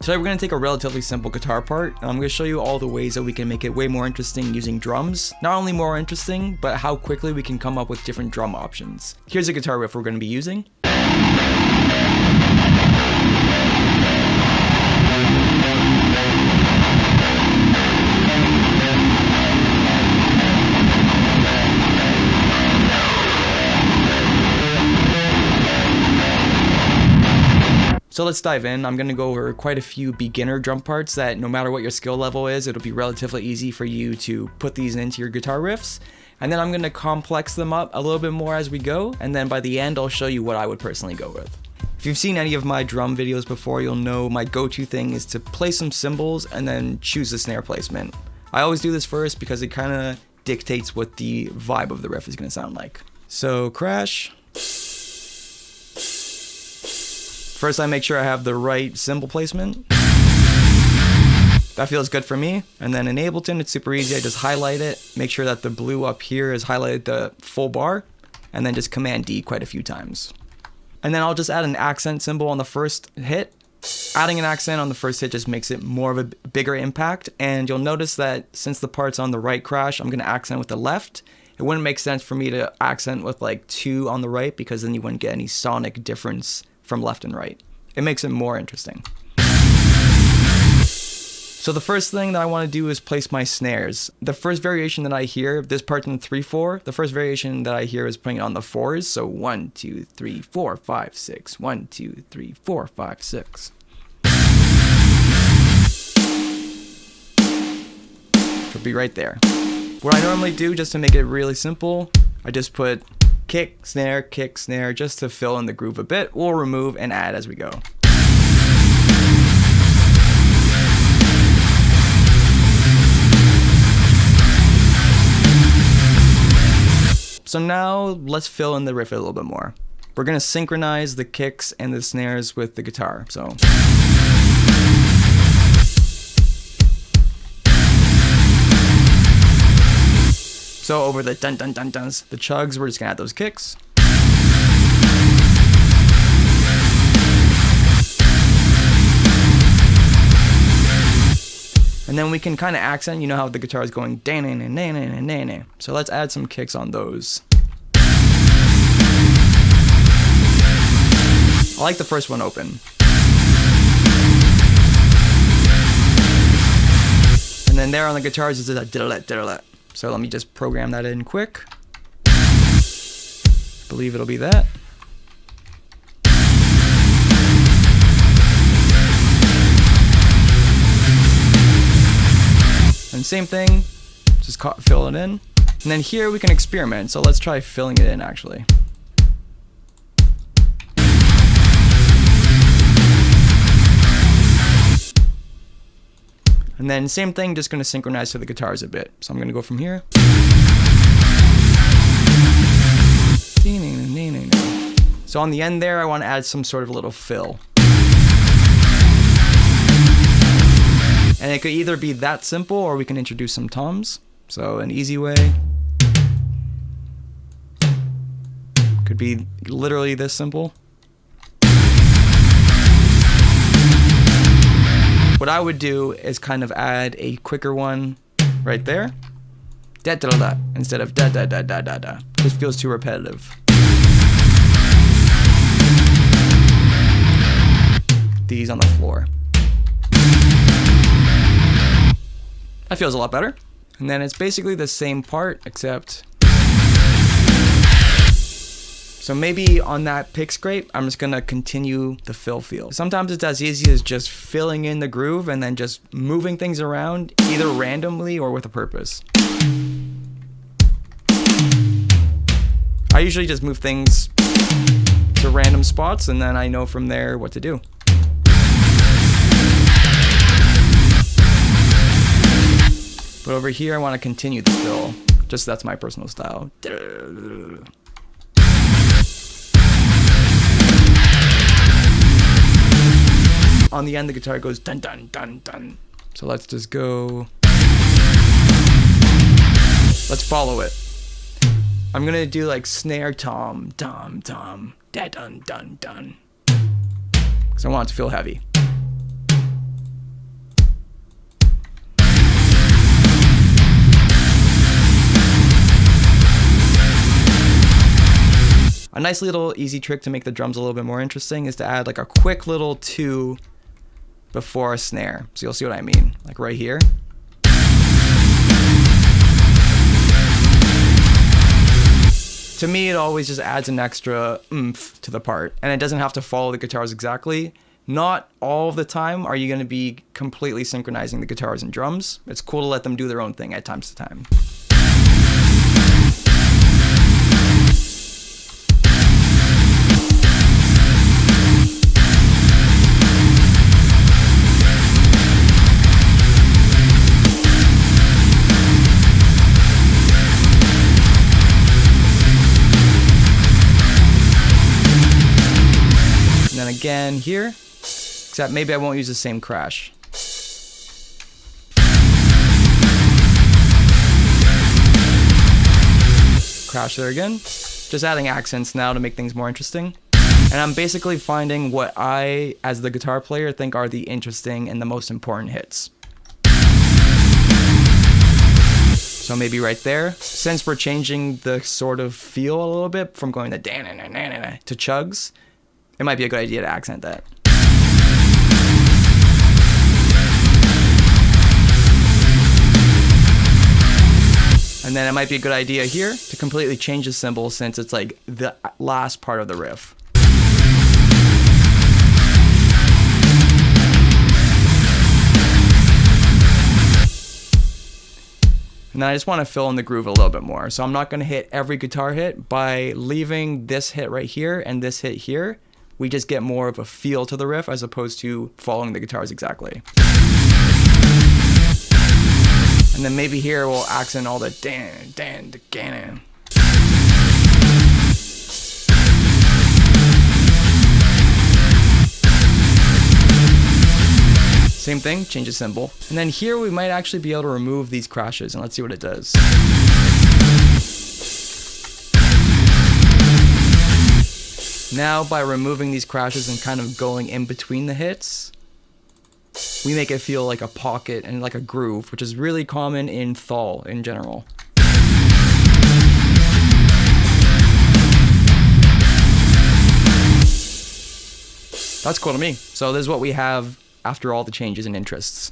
Today we're going to take a relatively simple guitar part, and I'm going to show you all the ways that we can make it way more interesting using drums. Not only more interesting, but how quickly we can come up with different drum options. Here's a guitar riff we're going to be using. So let's dive in. I'm going to go over quite a few beginner drum parts that no matter what your skill level is, it'll be relatively easy for you to put these into your guitar riffs. And then I'm going to complex them up a little bit more as we go. And then by the end, I'll show you what I would personally go with. If you've seen any of my drum videos before, you'll know my go-to thing is to play some cymbals and then choose the snare placement. I always do this first because it kind of dictates what the vibe of the riff is going to sound like. So crash. First, I make sure I have the right cymbal placement. That feels good for me. And then in Ableton, it's super easy. I just highlight it, make sure that the blue up here is highlighted the full bar, and then just Command D quite a few times. And then I'll just add an accent cymbal on the first hit. Adding an accent on the first hit just makes it more of a bigger impact. And you'll notice that since the part's on the right crash, I'm going to accent with the left. It wouldn't make sense for me to accent with like 2 on the right because then you wouldn't get any sonic difference from left and right. It makes it more interesting. So the first thing that I want to do is place my snares. The first variation that I hear, this part's in 3/4, the first variation that I hear is playing it on the 4s. So 1, 2, 3, 4, 5, 6. 1, 2, 3, 4, 5, 6. Should be right there. What I normally do, just to make it really simple, I just put kick, snare, just to fill in the groove a bit. We'll remove and add as we go. So now let's fill in the riff a little bit more. We're going to synchronize the kicks and the snares with the guitar. So over the dun dun dun duns, the chugs, we're just gonna add those kicks. And then we can kind of accent, you know how the guitar is going dan dan dan dan dan dan. So let's add some kicks on those. I like the first one open. And then there on the guitars is a diddle-let, diddle-let. So let me just program that in quick. Believe it'll be that. And same thing, just fill it in. And then here we can experiment. So let's try filling it in actually. And then same thing, just going to synchronize to the guitars a bit. So I'm going to go from here. So on the end there, I want to add some sort of little fill. And it could either be that simple or we can introduce some toms. So an easy way could be literally this simple. What I would do is kind of add a quicker one right there. Da da da da instead of da da da da da da. This feels too repetitive. These on the floor. That feels a lot better. And then it's basically the same part except. So maybe on that pick scrape, I'm just gonna continue the fill feel. Sometimes it's as easy as just filling in the groove and then just moving things around, either randomly or with a purpose. I usually just move things to random spots and then I know from there what to do. But over here, I want to continue the fill. Just that's my personal style. On the end, the guitar goes dun dun dun dun. So let's just go. Let's follow it. I'm gonna do like snare tom, tom, tom, da dun dun dun. Because I want it to feel heavy. nice little easy trick to make the drums a little bit more interesting is to add like a quick little 2 before a snare. So you'll see what I mean, like right here. To me, it always just adds an extra oomph to the part, and it doesn't have to follow the guitars exactly. Not all the time are you going to be completely synchronizing the guitars and drums. It's cool to let them do their own thing at times to time. And then again here, except maybe I won't use the same crash. Crash there again. Just adding accents now to make things more interesting. And I'm basically finding what I, as the guitar player, think are the interesting and the most important hits. So maybe right there, since we're changing the sort of feel a little bit from going to chugs, it might be a good idea to accent that. And then it might be a good idea here to completely change the cymbal since it's like the last part of the riff. And then I just want to fill in the groove a little bit more. So I'm not going to hit every guitar hit. By leaving this hit right here and this hit here, we just get more of a feel to the riff as opposed to following the guitars exactly. And then maybe here we'll accent all the dan, dan, da, dan. Same thing, change the cymbal. And then here we might actually be able to remove these crashes, and let's see what it does. Now by removing these crashes and kind of going in between the hits, we make it feel like a pocket and like a groove, which is really common in thal in general. That's cool to me. So this is what we have after all the changes and interests.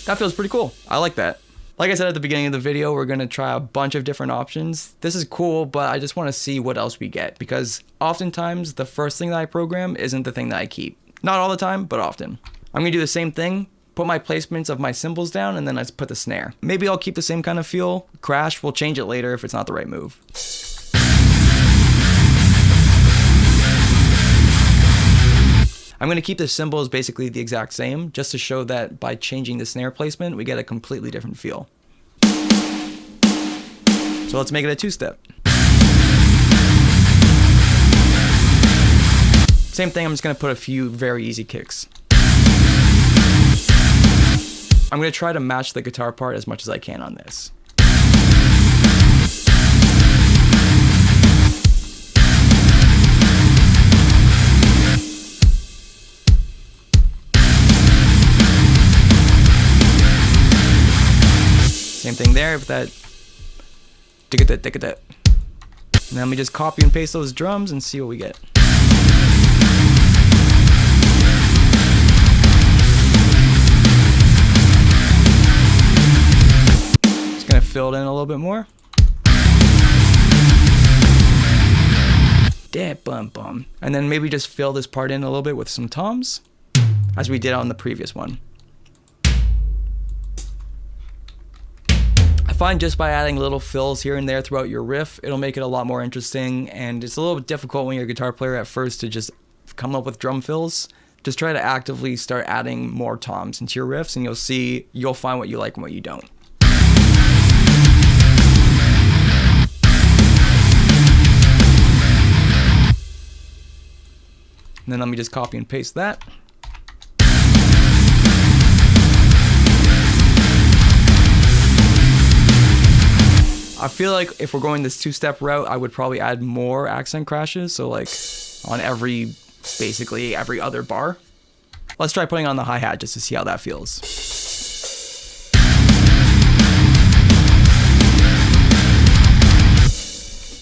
That feels pretty cool. I like that. Like I said at the beginning of the video, we're going to try a bunch of different options. This is cool, but I just want to see what else we get, because oftentimes the first thing that I program isn't the thing that I keep. Not all the time, but often. I'm going to do the same thing, put my placements of my cymbals down, and then I put the snare. Maybe I'll keep the same kind of feel. Crash, we'll change it later if it's not the right move. I'm going to keep the cymbals basically the exact same, just to show that by changing the snare placement, we get a completely different feel. So let's make it a two-step. Same thing, I'm just going to put a few very easy kicks. I'm going to try to match the guitar part as much as I can on this. Same thing there with that. And then we just copy and paste those drums and see what we get. Just gonna fill it in a little bit more. Bum. And then maybe just fill this part in a little bit with some toms, as we did on the previous one. I find just by adding little fills here and there throughout your riff, it'll make it a lot more interesting, and it's a little bit difficult when you're a guitar player at first to just come up with drum fills. Just try to actively start adding more toms into your riffs, and you'll find what you like and what you don't. And then let me just copy and paste that. I feel like if we're going this two-step route, I would probably add more accent crashes. So like on basically every other bar. Let's try putting on the hi-hat just to see how that feels.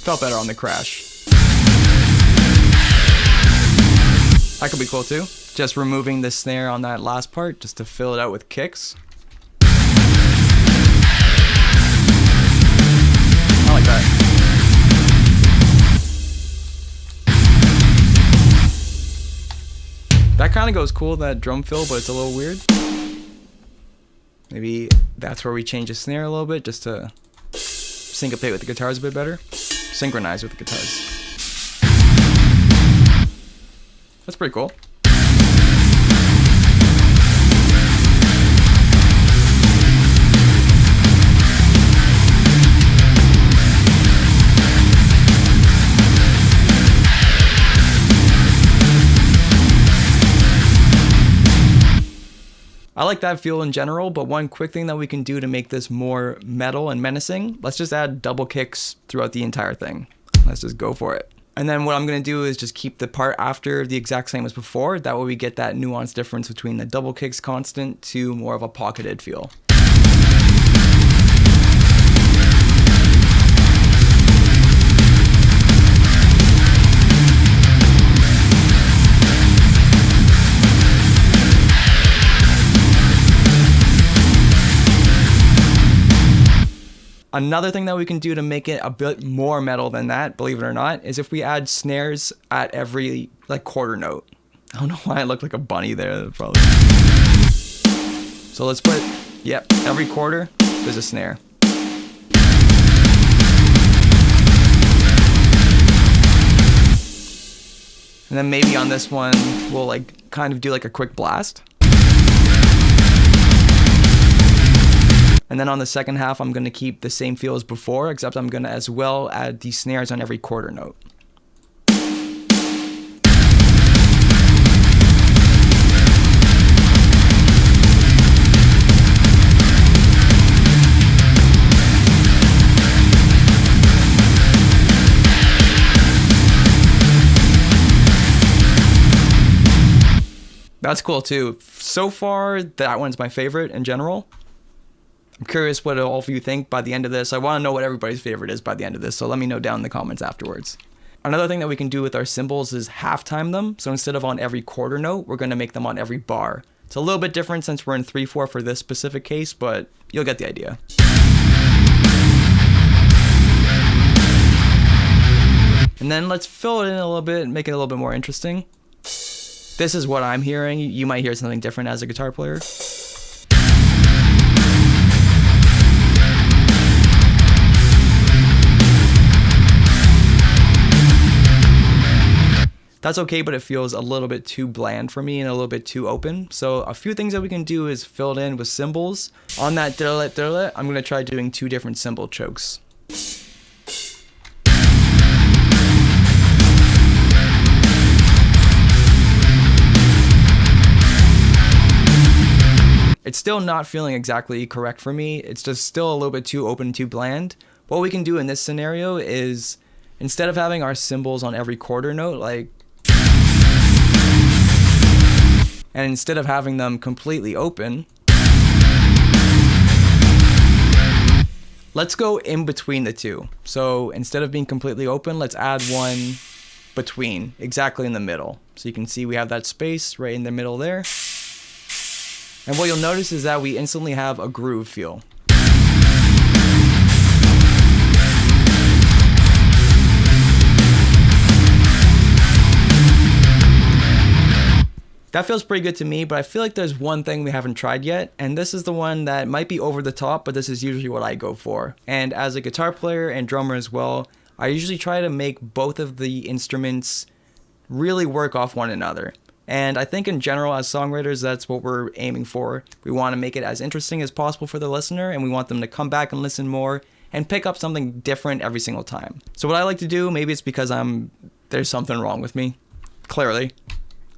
Felt better on the crash. That could be cool too. Just removing the snare on that last part just to fill it out with kicks. I like that. That kind of goes cool, that drum fill, but it's a little weird. Maybe that's where we change the snare a little bit just to syncopate with the guitars a bit better. Synchronize with the guitars. That's pretty cool. I like that feel in general, but one quick thing that we can do to make this more metal and menacing, let's just add double kicks throughout the entire thing. Let's just go for it. And then what I'm going to do is just keep the part after the exact same as before. That way we get that nuanced difference between the double kicks constant to more of a pocketed feel. Another thing that we can do to make it a bit more metal than that, believe it or not, is if we add snares at every like quarter note. I don't know why I look like a bunny there, probably. So let's put, yep, every quarter there's a snare. And then maybe on this one, we'll like kind of do like a quick blast. And then on the second half, I'm going to keep the same feel as before, except I'm going to as well add the snares on every quarter note. That's cool too. So far, that one's my favorite in general. I'm curious what all of you think by the end of this. I want to know what everybody's favorite is by the end of this, so let me know down in the comments afterwards. Another thing that we can do with our cymbals is half-time them. So instead of on every quarter note, we're going to make them on every bar. It's a little bit different since we're in 3/4 for this specific case, but you'll get the idea. And then let's fill it in a little bit and make it a little bit more interesting. This is what I'm hearing. You might hear something different as a guitar player. That's okay, but it feels a little bit too bland for me and a little bit too open. So a few things that we can do is fill it in with cymbals. On that diddle-it, I'm going to try doing 2 different cymbal chokes. It's still not feeling exactly correct for me. It's just still a little bit too open, too bland. What we can do in this scenario is, instead of having our cymbals on every quarter note, and instead of having them completely open, let's go in between the two. So instead of being completely open, let's add one between, exactly in the middle. So you can see we have that space right in the middle there. And what you'll notice is that we instantly have a groove feel. That feels pretty good to me, but I feel like there's one thing we haven't tried yet, and this is the one that might be over the top, but this is usually what I go for. And as a guitar player and drummer as well, I usually try to make both of the instruments really work off one another. And I think in general, as songwriters, that's what we're aiming for. We want to make it as interesting as possible for the listener, and we want them to come back and listen more and pick up something different every single time. So what I like to do, maybe it's because there's something wrong with me, clearly.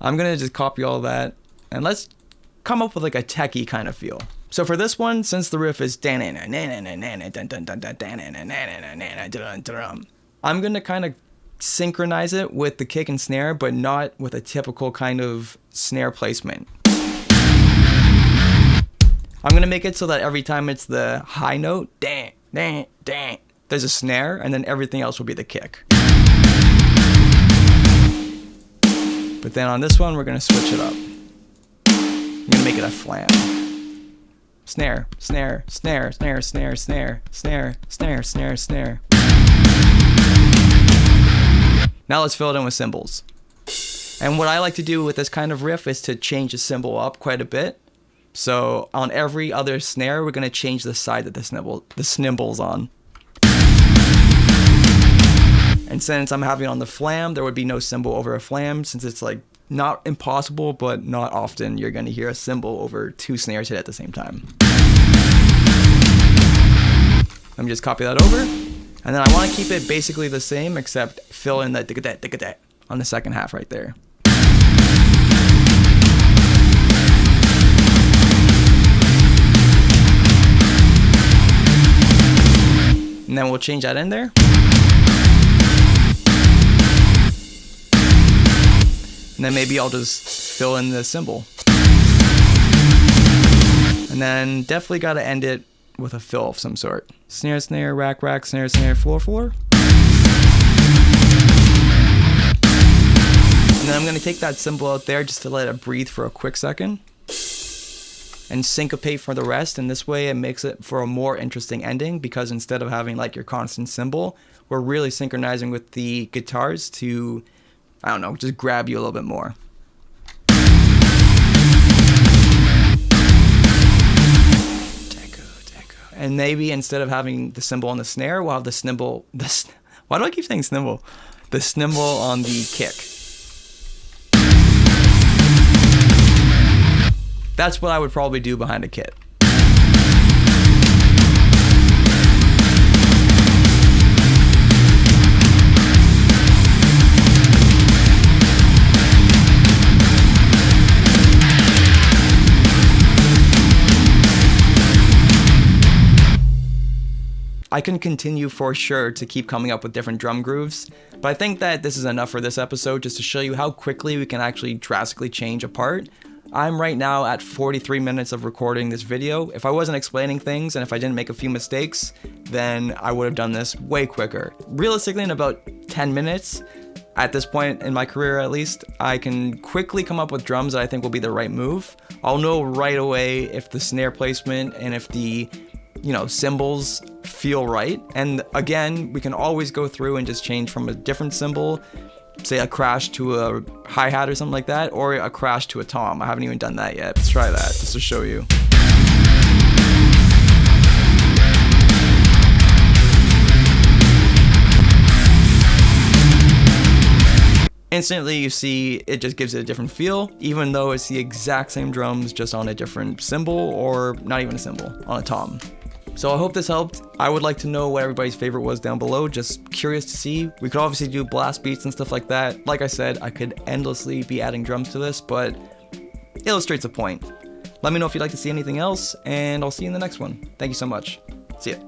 I'm going to just copy all that, and let's come up with like a techie kind of feel. So for this one, since the riff is I'm gonna kind of synchronize it with the kick and snare, but not with a typical kind of snare placement. I'm gonna make it so that every time it's the high note, there's a snare, and then everything else will be the kick. But then on this one, we're gonna switch it up. I'm gonna make it a flam. Snare, snare, snare, snare, snare, snare, snare, snare, snare, snare. Now let's fill it in with cymbals. And what I like to do with this kind of riff is to change the cymbal up quite a bit. So on every other snare, we're gonna change the side that the cymbal's on. And since I'm having it on the flam, there would be no cymbal over a flam, since it's like not impossible, but not often you're gonna hear a cymbal over two snares hit at the same time. Let me just copy that over. And then I wanna keep it basically the same, except fill in that digga-dat on the second half right there. And then we'll change that in there. And then maybe I'll just fill in the cymbal. And then definitely got to end it with a fill of some sort. Snare, snare, rack, rack, snare, snare, floor, floor. And then I'm going to take that cymbal out there just to let it breathe for a quick second. And syncopate for the rest, and this way it makes it for a more interesting ending, because instead of having like your constant cymbal, we're really synchronizing with the guitars to, I don't know, just grab you a little bit more. And maybe instead of having the cymbal on the snare, we'll have the cymbal, why do I keep saying cymbal? The cymbal on the kick. That's what I would probably do behind a kit. I can continue for sure to keep coming up with different drum grooves, but I think that this is enough for this episode, just to show you how quickly we can actually drastically change a part. I'm right now at 43 minutes of recording this video. If I wasn't explaining things and if I didn't make a few mistakes, then I would have done this way quicker. Realistically, in about 10 minutes, at this point in my career at least, I can quickly come up with drums that I think will be the right move. I'll know right away if the snare placement and if the, cymbals feel right. And again, we can always go through and just change from a different cymbal, say a crash to a hi-hat or something like that, or a crash to a tom. I haven't even done that yet. Let's try that just to show you. Instantly you see it just gives it a different feel, even though it's the exact same drums, just on a different cymbal, or not even a cymbal, on a tom. So I hope this helped. I would like to know what everybody's favorite was down below. Just curious to see. We could obviously do blast beats and stuff like that. Like I said, I could endlessly be adding drums to this, but it illustrates a point. Let me know if you'd like to see anything else, and I'll see you in the next one. Thank you so much. See ya.